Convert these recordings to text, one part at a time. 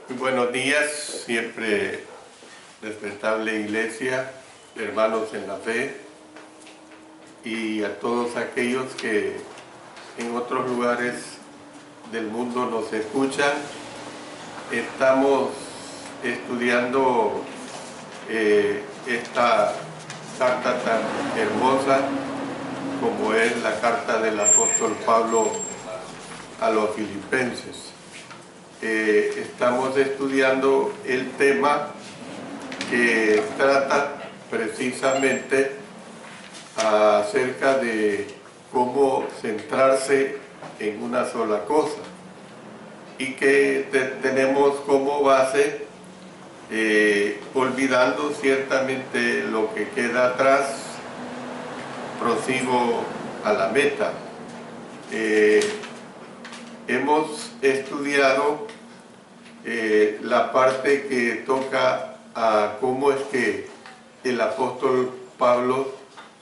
Muy buenos días, siempre respetable iglesia, hermanos en la fe, y a todos aquellos que en otros lugares del mundo nos escuchan. Estamos estudiando esta carta tan hermosa como es la carta del apóstol Pablo a los filipenses. Estamos estudiando el tema que trata precisamente acerca de cómo centrarse en una sola cosa, y que tenemos como base olvidando ciertamente lo que queda atrás, prosigo a la meta. Hemos estudiado la parte que toca a cómo es que el apóstol Pablo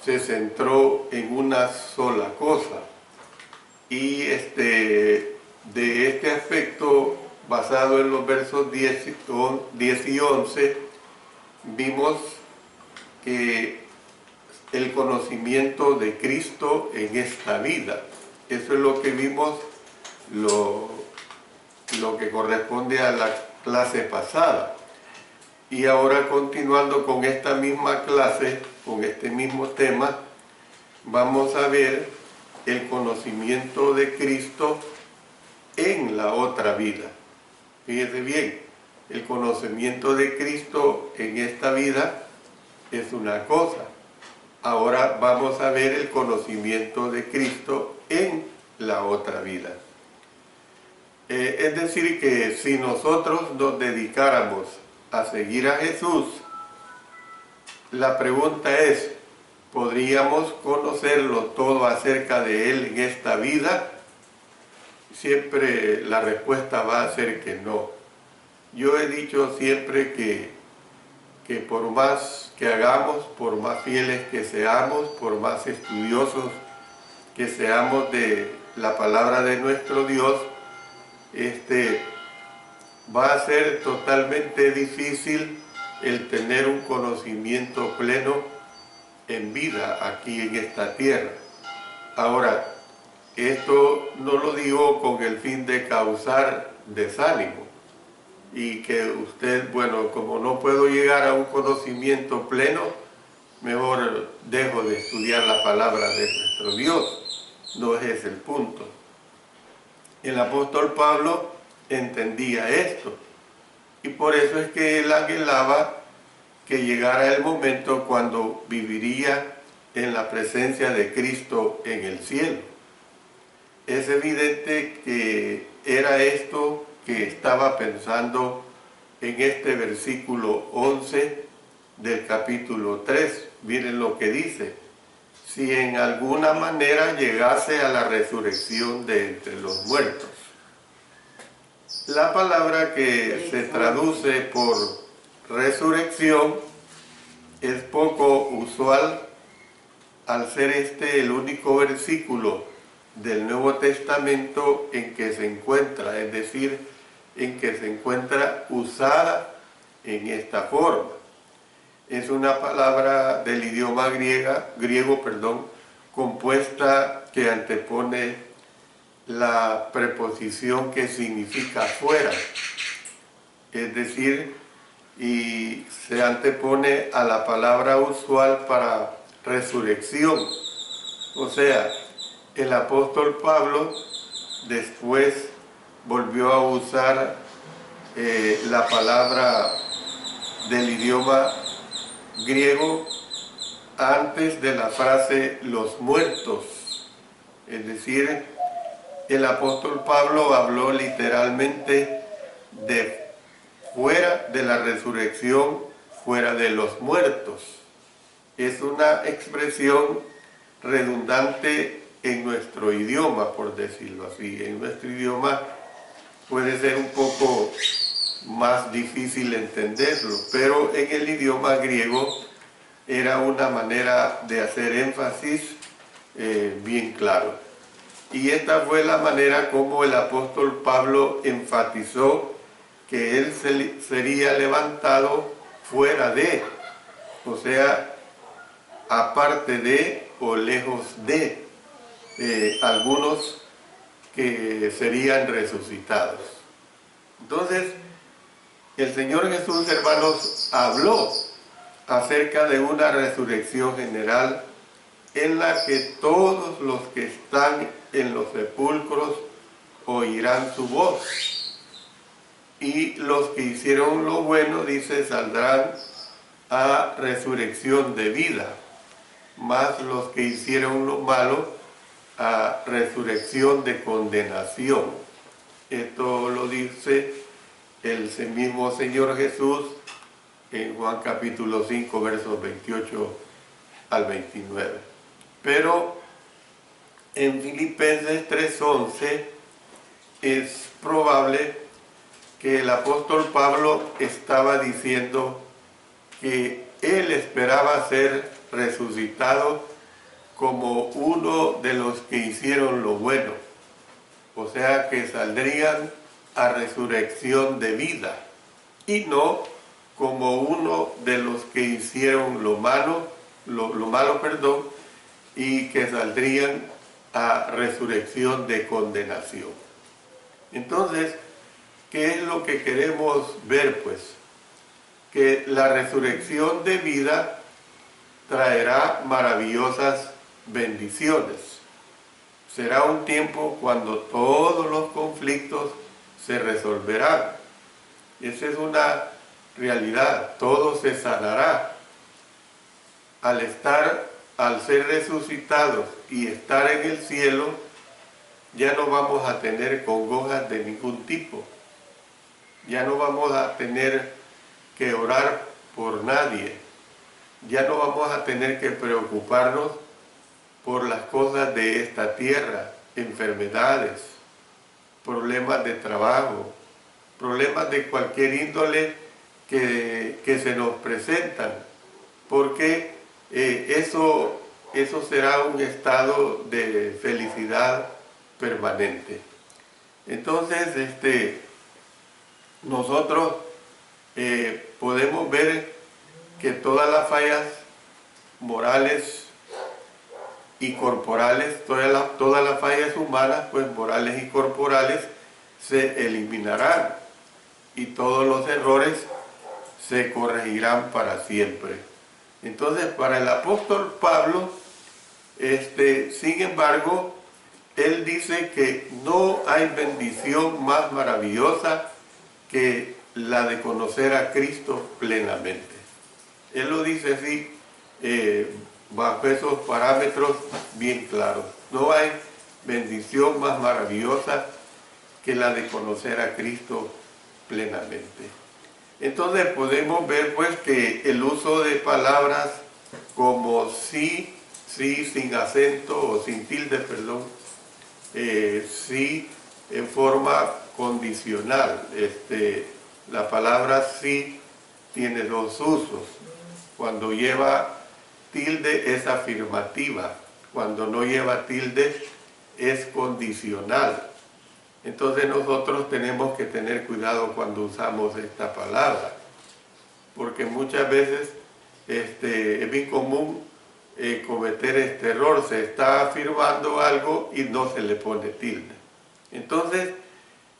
se centró en una sola cosa, y de este aspecto, basado en los versos 10 y 11, vimos que el conocimiento de Cristo en esta vida, eso es lo que vimos, lo que corresponde a la clase pasada. Y ahora, continuando con esta misma clase, con este mismo tema, vamos a ver el conocimiento de Cristo en la otra vida. Fíjese bien, el conocimiento de Cristo en esta vida es una cosa. Ahora vamos a ver el conocimiento de Cristo en la otra vida. Es decir, que si nosotros nos dedicáramos a seguir a Jesús, la pregunta es, ¿podríamos conocerlo todo acerca de Él en esta vida? Siempre la respuesta va a ser que no. Yo he dicho siempre que por más que hagamos, por más fieles que seamos, por más estudiosos que seamos de la palabra de nuestro Dios, va a ser totalmente difícil el tener un conocimiento pleno en vida aquí en esta tierra. Ahora, esto no lo digo con el fin de causar desánimo y que usted, bueno, como no puedo llegar a un conocimiento pleno, mejor dejo de estudiar la palabra de nuestro Dios. No es ese el punto. El apóstol Pablo entendía esto, y por eso es que él anhelaba que llegara el momento cuando viviría en la presencia de Cristo en el cielo. Es evidente que era esto que estaba pensando en este versículo 11 del capítulo 3. Miren lo que dice: si en alguna manera llegase a la resurrección de entre los muertos. La palabra que se traduce por resurrección es poco usual, al ser este el único versículo del Nuevo Testamento en que se encuentra, es decir, en que se encuentra usada en esta forma. Es una palabra del idioma griego, compuesta, que antepone la preposición que significa fuera, es decir, y se antepone a la palabra usual para resurrección. O sea, el apóstol Pablo después volvió a usar la palabra del idioma griego antes de la frase los muertos. Es decir, el apóstol Pablo habló literalmente de fuera de la resurrección, fuera de los muertos. Es una expresión redundante en nuestro idioma, por decirlo así. En nuestro idioma puede ser un poco más difícil entenderlo, pero en el idioma griego era una manera de hacer énfasis bien claro. Y esta fue la manera como el apóstol Pablo enfatizó que él sería levantado fuera de, o sea, aparte de o lejos de algunos que serían resucitados. Entonces, el Señor Jesús, hermanos, habló acerca de una resurrección general en la que todos los que están en los sepulcros oirán su voz. Y los que hicieron lo bueno, dice, saldrán a resurrección de vida, más los que hicieron lo malo a resurrección de condenación. Esto lo dice el mismo Señor Jesús en Juan capítulo 5, versos 28 al 29. Pero en Filipenses 3:11 es probable que el apóstol Pablo estaba diciendo que él esperaba ser resucitado como uno de los que hicieron lo bueno, o sea que saldrían a resurrección de vida, y no como uno de los que hicieron lo malo, y que saldrían a resurrección de condenación. Entonces, ¿qué es lo que queremos ver, pues? Que la resurrección de vida traerá maravillosas bendiciones. Será un tiempo cuando todos los conflictos se resolverán. Esa es una realidad, todo se sanará. Al ser resucitados y estar en el cielo, ya no vamos a tener congojas de ningún tipo. Ya no vamos a tener que orar por nadie. Ya no vamos a tener que preocuparnos por las cosas de esta tierra, enfermedades, problemas de trabajo, problemas de cualquier índole que se nos presentan, porque eso será un estado de felicidad permanente. Entonces, nosotros podemos ver que todas las fallas morales y corporales, todas las fallas humanas, pues morales y corporales, se eliminarán y todos los errores se corregirán para siempre. Entonces, para el apóstol Pablo, sin embargo, él dice que no hay bendición más maravillosa que la de conocer a Cristo plenamente. Él lo dice así, bajo esos parámetros bien claros. No hay bendición más maravillosa que la de conocer a Cristo plenamente. Entonces podemos ver pues que el uso de palabras como sí, sí sin acento o sin tilde, perdón, sí en forma condicional. La palabra sí tiene dos usos. Cuando lleva tilde es afirmativa, cuando no lleva tilde es condicional. Entonces nosotros tenemos que tener cuidado cuando usamos esta palabra, porque muchas veces es bien común cometer este error. Se está afirmando algo y no se le pone tilde. Entonces,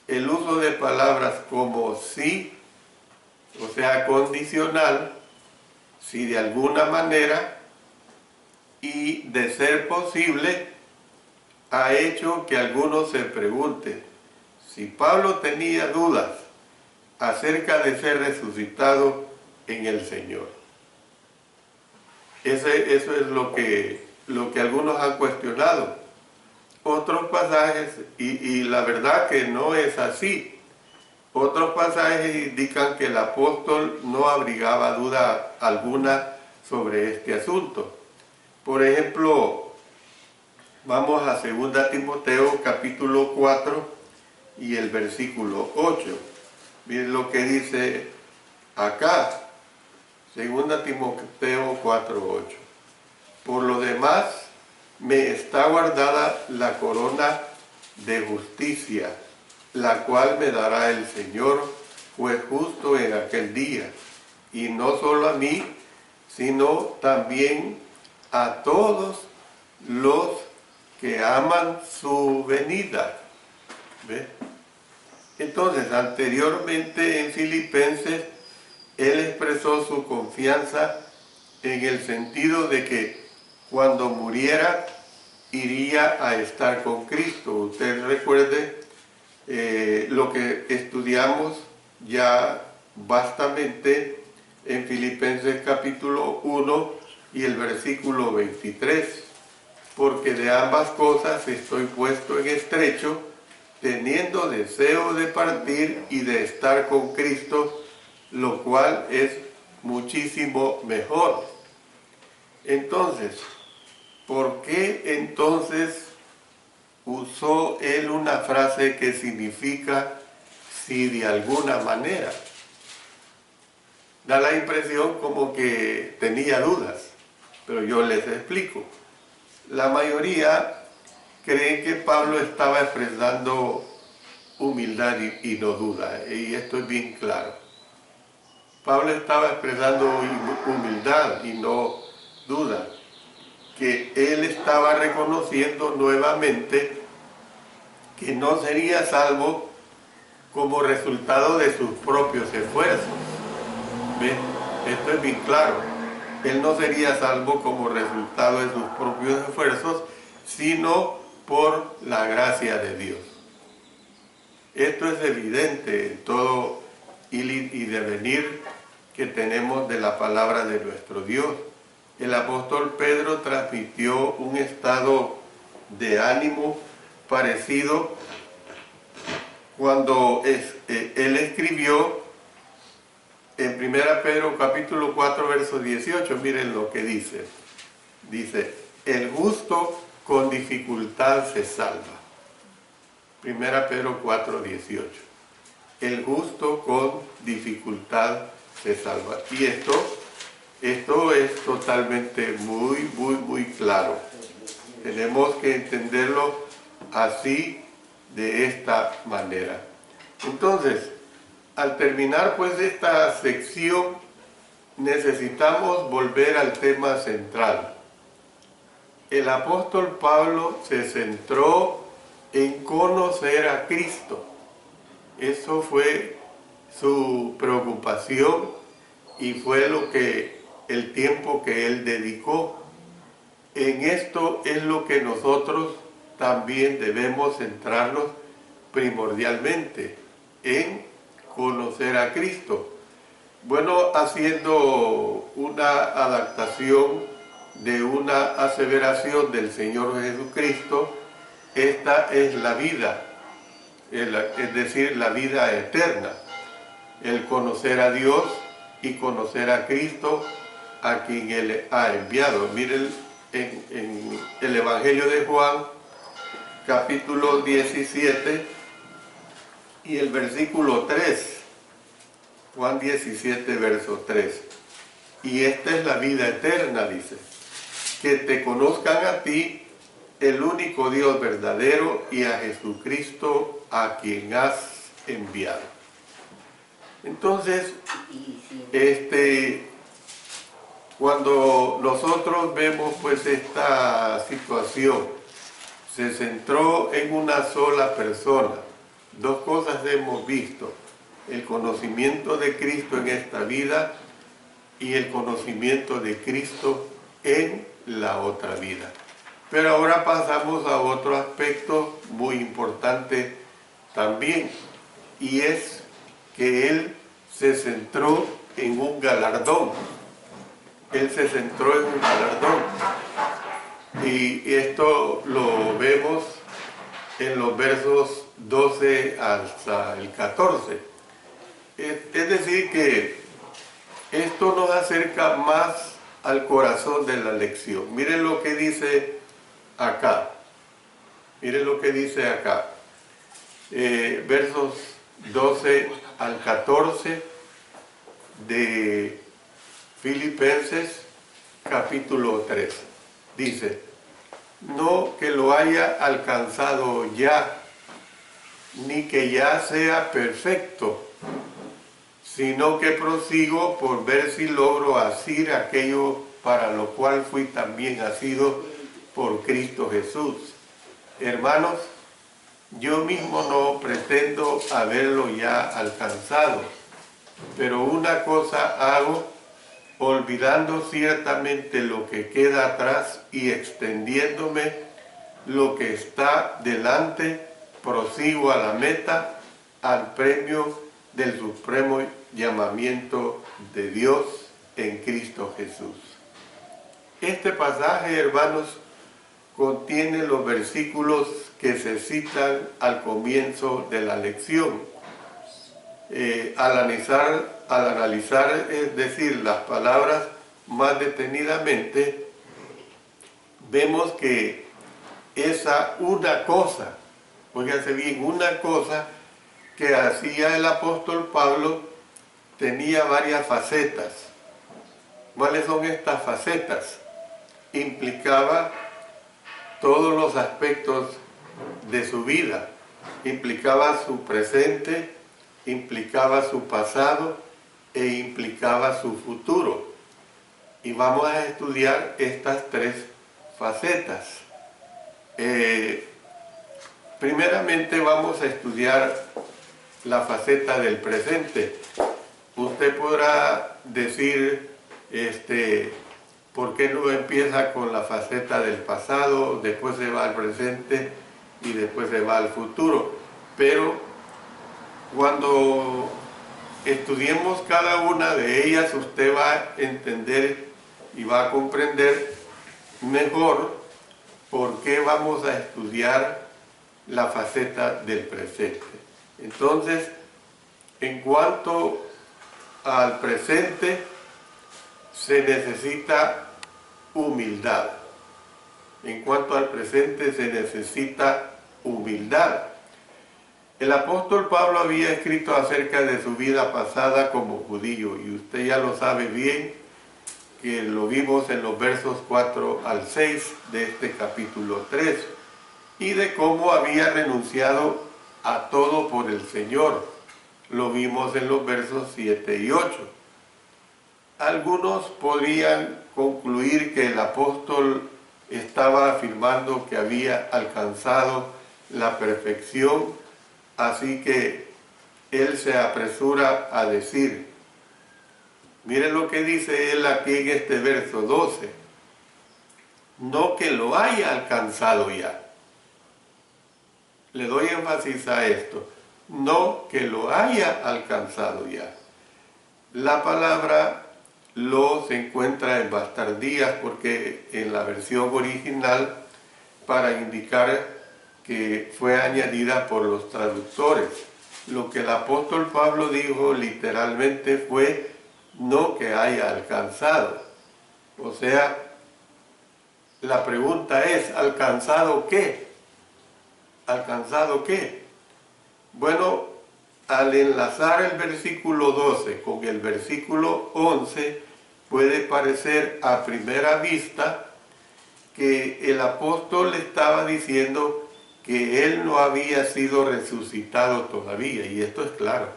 el uso de palabras como sí, o sea, condicional, si de alguna manera, y de ser posible, ha hecho que algunos se pregunten, si Pablo tenía dudas acerca de ser resucitado en el Señor. Eso es lo que algunos han cuestionado. Otros pasajes, y la verdad que no es así, otros pasajes indican que el apóstol no abrigaba duda alguna sobre este asunto. Por ejemplo, vamos a 2 Timoteo capítulo 4 y el versículo 8. Miren lo que dice acá, 2 Timoteo 4:8. Por lo demás, me está guardada la corona de justicia, la cual me dará el Señor, fue justo en aquel día, y no solo a mí, sino también a todos los que aman su venida. ¿Ve? Entonces, anteriormente en Filipenses, él expresó su confianza en el sentido de que cuando muriera iría a estar con Cristo. Usted recuerde lo que estudiamos ya vastamente en Filipenses capítulo 1 y el versículo 23, porque de ambas cosas estoy puesto en estrecho, teniendo deseo de partir y de estar con Cristo, lo cual es muchísimo mejor. Entonces, ¿por qué entonces usó él una frase que significa si de alguna manera? Da la impresión como que tenía dudas, pero yo les explico. La mayoría creen que Pablo estaba expresando humildad y no duda, y esto es bien claro. Pablo estaba expresando humildad y no duda, que él estaba reconociendo nuevamente que no sería salvo como resultado de sus propios esfuerzos. ¿Ve? Esto es bien claro. Él no sería salvo como resultado de sus propios esfuerzos, sino por la gracia de Dios. Esto es evidente en todo ir y devenir que tenemos de la palabra de nuestro Dios. El apóstol Pedro transmitió un estado de ánimo parecido cuando él escribió en 1 Pedro capítulo 4 verso 18, miren lo que dice. Dice, el justo con dificultad se salva. 1 Pedro 4, 18. El justo con dificultad se salva. Y esto es totalmente muy claro. Tenemos que entenderlo así, de esta manera. Entonces, al terminar pues esta sección, necesitamos volver al tema central. El apóstol Pablo se centró en conocer a Cristo. Eso fue su preocupación y fue el tiempo que él dedicó. En esto es lo que nosotros también debemos centrarnos primordialmente, en conocer a Cristo. Bueno, haciendo una adaptación de una aseveración del Señor Jesucristo, esta es la vida, es decir, la vida eterna, el conocer a Dios y conocer a Cristo, a quien Él ha enviado. Miren en el Evangelio de Juan, capítulo 17 y el versículo 3. Juan 17, verso 3. Y esta es la vida eterna, dice, que te conozcan a ti, el único Dios verdadero, y a Jesucristo, a quien has enviado. Entonces, cuando nosotros vemos pues esta situación, se centró en una sola persona. Dos cosas hemos visto: el conocimiento de Cristo en esta vida y el conocimiento de Cristo en la otra vida. Pero ahora pasamos a otro aspecto muy importante también, y es que él se centró en un galardón. Él se centró en un galardón. Y esto lo vemos en los versos 12 hasta el 14. Es decir que esto nos acerca más al corazón de la lección. Miren lo que dice acá. Miren lo que dice acá. Versos 12 al 14 de Filipenses capítulo 3. Dice, no que lo haya alcanzado ya, ni que ya sea perfecto, sino que prosigo por ver si logro asir aquello para lo cual fui también asido por Cristo Jesús. Hermanos, yo mismo no pretendo haberlo ya alcanzado, pero una cosa hago, olvidando ciertamente lo que queda atrás y extendiéndome lo que está delante, prosigo a la meta, al premio del supremo llamamiento de Dios en Cristo Jesús. Este pasaje, hermanos, contiene los versículos que se citan al comienzo de la lección. Al analizar, es decir, las palabras más detenidamente, vemos que esa una cosa, óigase bien, una cosa que hacía el apóstol Pablo tenía varias facetas. ¿Cuáles son estas facetas? Implicaba todos los aspectos de su vida, implicaba su presente, implicaba su pasado e implicaba su futuro. Y vamos a estudiar estas tres facetas. Primeramente vamos a estudiar la faceta del presente. Usted podrá decir, ¿por qué no empieza con la faceta del pasado, después se va al presente y después se va al futuro? Pero cuando estudiemos cada una de ellas, usted va a entender y va a comprender mejor por qué vamos a estudiar la faceta del presente. Entonces, en cuanto al presente, se necesita humildad. En cuanto al presente, se necesita humildad. El apóstol Pablo había escrito acerca de su vida pasada como judío, y usted ya lo sabe bien, que lo vimos en los versos 4 al 6 de este capítulo 3, y de cómo había renunciado a todo por el Señor. Lo vimos en los versos 7 y 8. Algunos podrían concluir que el apóstol estaba afirmando que había alcanzado la perfección, así que él se apresura a decir, miren lo que dice él aquí en este verso 12, no que lo haya alcanzado ya. Le doy énfasis a esto, no que lo haya alcanzado ya. La palabra lo se encuentra en bastardías porque en la versión original, para indicar que fue añadida por los traductores. Lo que el apóstol Pablo dijo literalmente fue no que haya alcanzado. O sea, la pregunta es, ¿alcanzado qué? ¿Alcanzado qué? Bueno, al enlazar el versículo 12 con el versículo 11, puede parecer a primera vista que el apóstol estaba diciendo que él no había sido resucitado todavía, y esto es claro,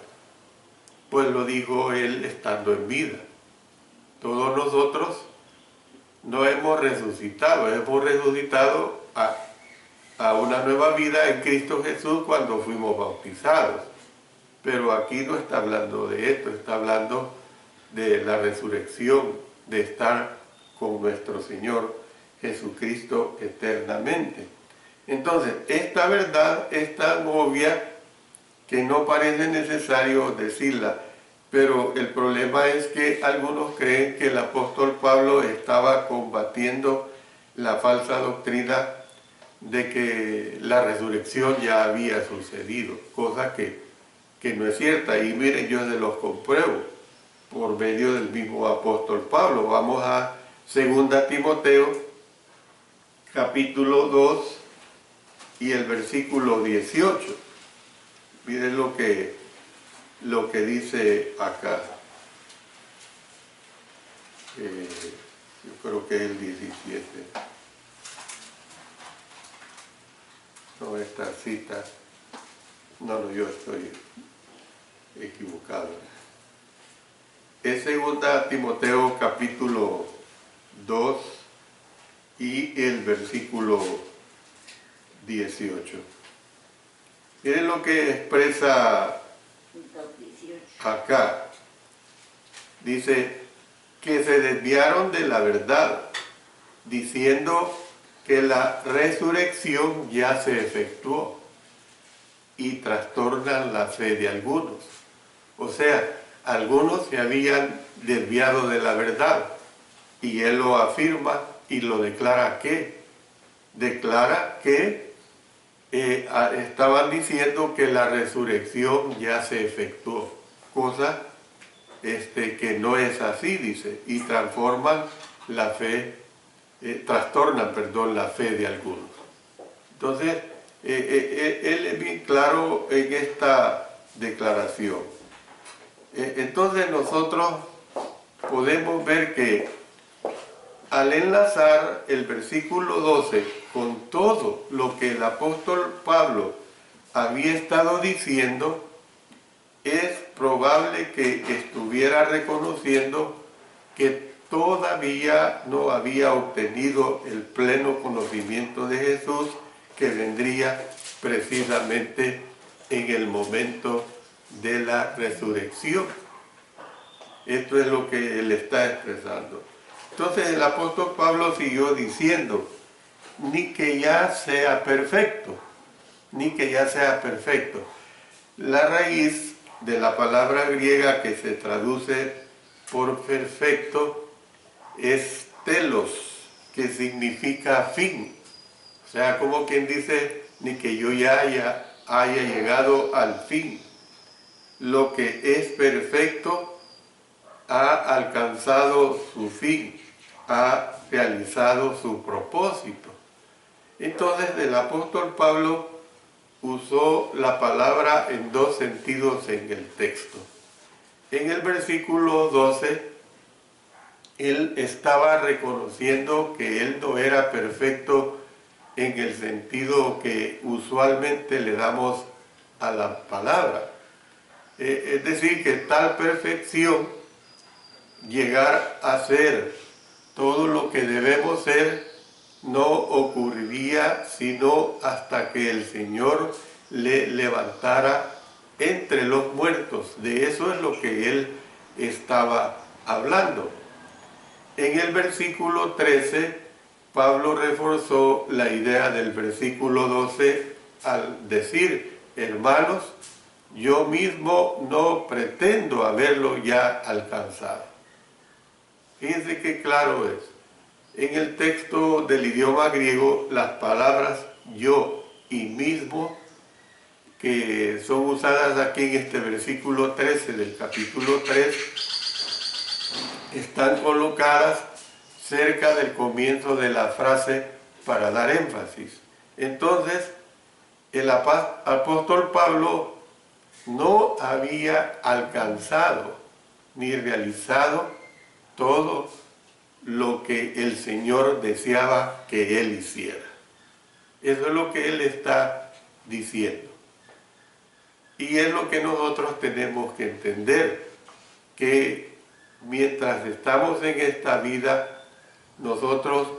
pues lo dijo él estando en vida. Todos nosotros no hemos resucitado a una nueva vida en Cristo Jesús cuando fuimos bautizados. Pero aquí no está hablando de esto, está hablando de la resurrección, de estar con nuestro Señor Jesucristo eternamente. Entonces, esta verdad es tan obvia que no parece necesario decirla, pero el problema es que algunos creen que el apóstol Pablo estaba combatiendo la falsa doctrina de que la resurrección ya había sucedido, cosa que no es cierta. Y miren, yo se los compruebo por medio del mismo apóstol Pablo. Vamos a 2 Timoteo, capítulo 2 y el versículo 18. Miren lo que dice acá. Yo creo que es el 17. No, esta cita. No, yo estoy equivocado. es 2 Timoteo capítulo 2 y el versículo 18. Miren lo que expresa acá. Dice que se desviaron de la verdad, diciendo que la resurrección ya se efectuó y trastornan la fe de algunos. O sea, algunos se habían desviado de la verdad y él lo afirma y lo declara que estaban diciendo que la resurrección ya se efectuó, cosa que no es así, dice, y trastornan la fe de algunos. Entonces, él es bien claro en esta declaración. Entonces nosotros podemos ver que al enlazar el versículo 12 con todo lo que el apóstol Pablo había estado diciendo, es probable que estuviera reconociendo que todavía no había obtenido el pleno conocimiento de Jesús, que vendría precisamente en el momento de la resurrección. Esto es lo que él está expresando. Entonces el apóstol Pablo siguió diciendo, ni que ya sea perfecto, ni que ya sea perfecto. La raíz de la palabra griega que se traduce por perfecto es telos, que significa fin. O sea, como quien dice, ni que yo ya haya llegado al fin. Lo que es perfecto ha alcanzado su fin, ha realizado su propósito. Entonces el apóstol Pablo usó la palabra en dos sentidos en el texto. En el versículo 12, él estaba reconociendo que él no era perfecto en el sentido que usualmente le damos a la palabra. Es decir, que tal perfección, llegar a ser todo lo que debemos ser, no ocurriría sino hasta que el Señor le levantara entre los muertos. De eso es lo que él estaba hablando. En el versículo 13, Pablo reforzó la idea del versículo 12 al decir, hermanos, yo mismo no pretendo haberlo ya alcanzado. Fíjense qué claro es. En el texto del idioma griego, las palabras yo y mismo, que son usadas aquí en este versículo 13 del capítulo 3, están colocadas cerca del comienzo de la frase para dar énfasis. Entonces, el apóstol Pablo no había alcanzado ni realizado todo lo que el Señor deseaba que él hiciera. Eso es lo que él está diciendo. Y es lo que nosotros tenemos que entender, que mientras estamos en esta vida, nosotros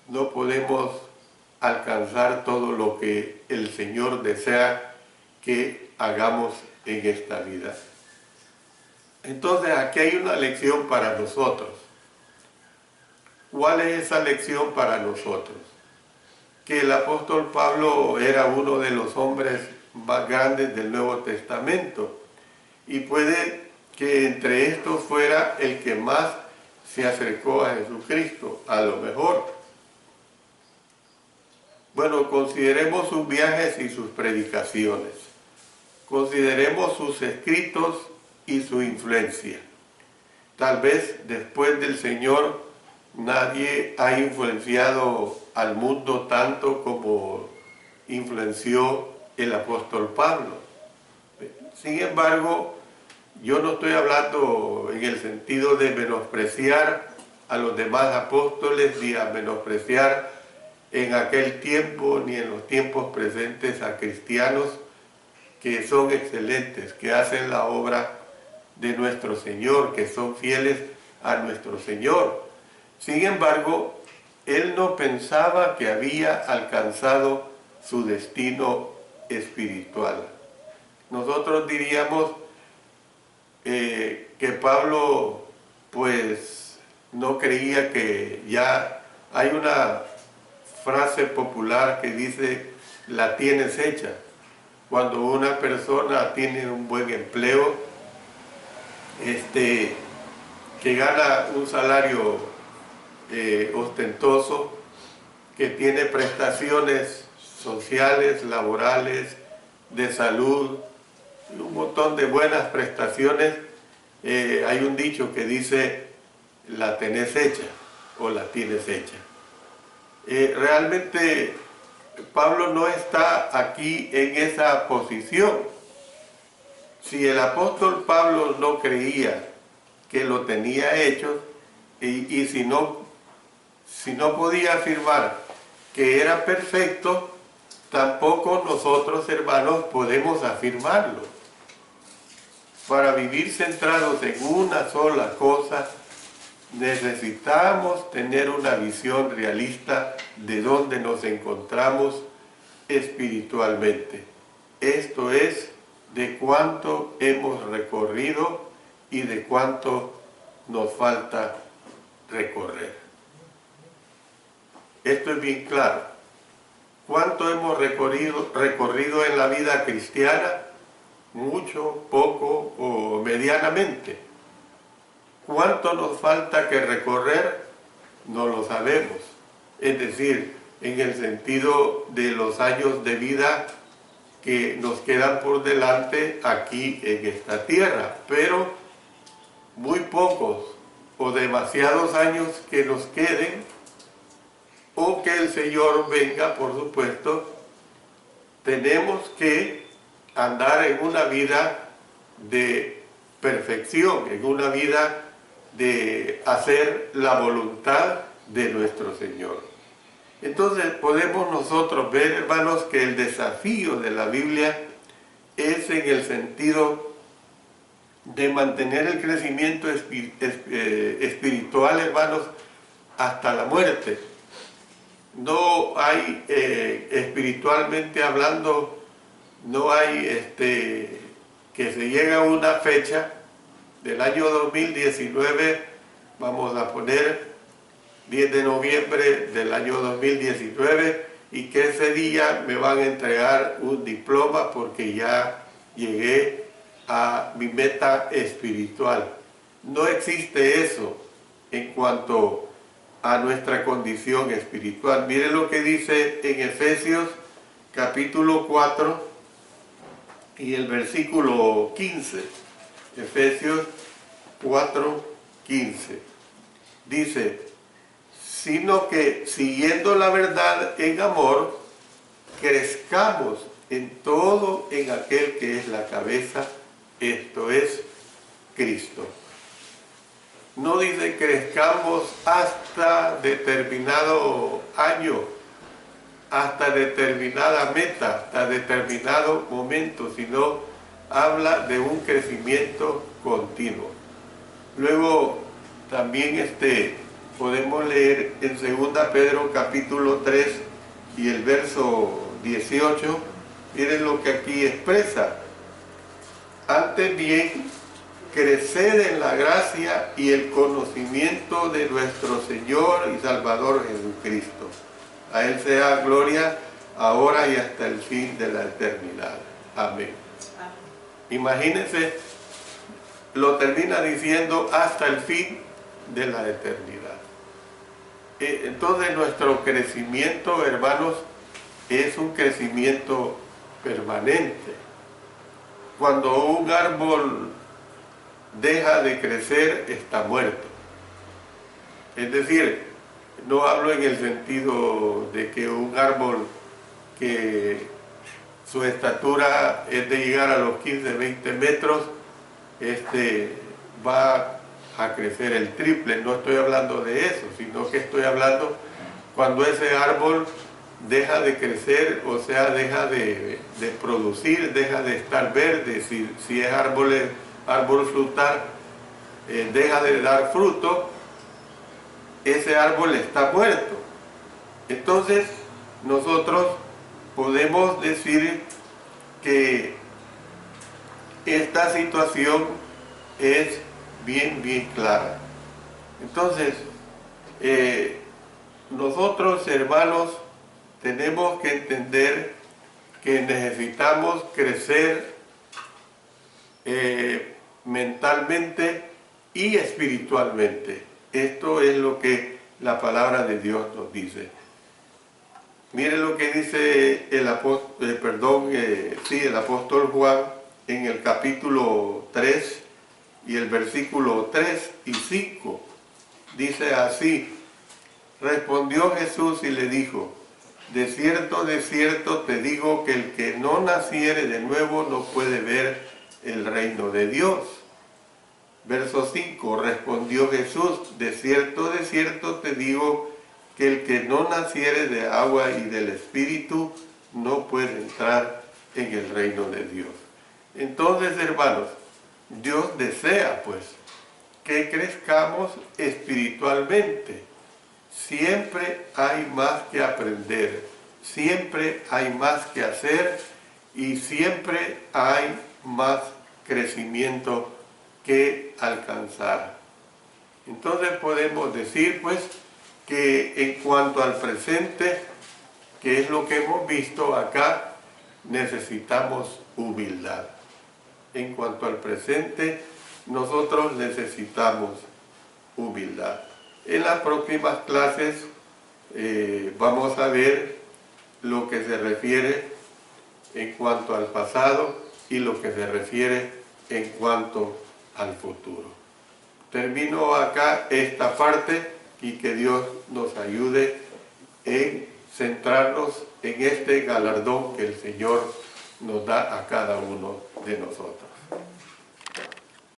no podemos alcanzar todo lo que el Señor desea que hagamos en esta vida. Entonces aquí hay una lección para nosotros. ¿Cuál es esa lección para nosotros? Que el apóstol Pablo era uno de los hombres más grandes del Nuevo Testamento y puede que entre estos fuera el que más se acercó a Jesucristo, a lo mejor. Bueno, consideremos sus viajes y sus predicaciones. Consideremos sus escritos y su influencia. Tal vez después del Señor nadie ha influenciado al mundo tanto como influenció el apóstol Pablo. Sin embargo, yo no estoy hablando en el sentido de menospreciar a los demás apóstoles ni a menospreciar en aquel tiempo ni en los tiempos presentes a cristianos que son excelentes, que hacen la obra de nuestro Señor, que son fieles a nuestro Señor. Sin embargo, él no pensaba que había alcanzado su destino espiritual. Nosotros diríamos que Pablo pues no creía que ya hay una frase popular que dice la tienes hecha. Cuando una persona tiene un buen empleo, que gana un salario ostentoso, que tiene prestaciones sociales, laborales, de salud, un montón de buenas prestaciones, hay un dicho que dice la tenés hecha o la tienes hecha. Realmente Pablo no está aquí en esa posición. Si el apóstol Pablo no creía que lo tenía hecho, y si no podía afirmar que era perfecto, tampoco nosotros, hermanos, podemos afirmarlo. Para vivir centrados en una sola cosa, necesitamos tener una visión realista de dónde nos encontramos espiritualmente. Esto es, de cuánto hemos recorrido y de cuánto nos falta recorrer. Esto es bien claro. ¿Cuánto hemos recorrido en la vida cristiana? Mucho, poco o medianamente. ¿Cuánto nos falta que recorrer? No lo sabemos. Es decir, en el sentido de los años de vida que nos quedan por delante aquí en esta tierra, pero muy pocos o demasiados años que nos queden, o que el Señor venga, por supuesto. Tenemos que andar en una vida de perfección, en una vida de hacer la voluntad de nuestro Señor. Entonces podemos nosotros ver, hermanos, que el desafío de la Biblia es en el sentido de mantener el crecimiento espiritual, hermanos, hasta la muerte. No hay, espiritualmente hablando, no hay que se llegue a una fecha del año 2019, vamos a poner 10 de noviembre del año 2019, y que ese día me van a entregar un diploma porque ya llegué a mi meta espiritual. No existe eso en cuanto a nuestra condición espiritual. Miren lo que dice en Efesios capítulo 4 y el versículo 15. Efesios 4:15. Dice: sino que siguiendo la verdad en amor, crezcamos en todo en aquel que es la cabeza, esto es Cristo. No dice crezcamos hasta determinado año, hasta determinada meta, hasta determinado momento, sino habla de un crecimiento continuo. Luego también podemos leer en 2 Pedro capítulo 3 y el verso 18, miren lo que aquí expresa: antes bien, creced en la gracia y el conocimiento de nuestro Señor y Salvador Jesucristo. A Él sea gloria ahora y hasta el fin de la eternidad. Amén. Imagínense, lo termina diciendo hasta el fin de la eternidad. Entonces nuestro crecimiento, hermanos, es un crecimiento permanente. Cuando un árbol deja de crecer, está muerto. Es decir, no hablo en el sentido de que un árbol que su estatura es de llegar a los 15, 20 metros, va a crecer el triple. No estoy hablando de eso, sino que estoy hablando cuando ese árbol deja de crecer, o sea, deja de producir, deja de estar verde. Si es árboles árbol frutal deja de dar fruto, ese árbol está muerto. Entonces nosotros podemos decir que esta situación es bien clara. Entonces, nosotros, hermanos, tenemos que entender que necesitamos crecer mentalmente y espiritualmente. Esto es lo que la palabra de Dios nos dice. Mire lo que dice el apóstol Juan en el capítulo 3 y el versículo 3 y 5. Dice así: respondió Jesús y le dijo: de cierto te digo que el que no naciere de nuevo no puede ver el reino de Dios. Verso 5, respondió Jesús: de cierto te digo que el que no naciere de agua y del Espíritu no puede entrar en el reino de Dios. Entonces, hermanos, Dios desea pues que crezcamos espiritualmente. Siempre hay más que aprender, siempre hay más que hacer y siempre hay más crecimiento que alcanzar. Entonces podemos decir pues que en cuanto al presente, que es lo que hemos visto acá, necesitamos humildad. En cuanto al presente, nosotros necesitamos humildad. En las próximas clases vamos a ver lo que se refiere en cuanto al pasado y lo que se refiere en cuanto al futuro. Termino acá esta parte y que Dios nos ayude en centrarnos en este galardón que el Señor nos da a cada uno de nosotros.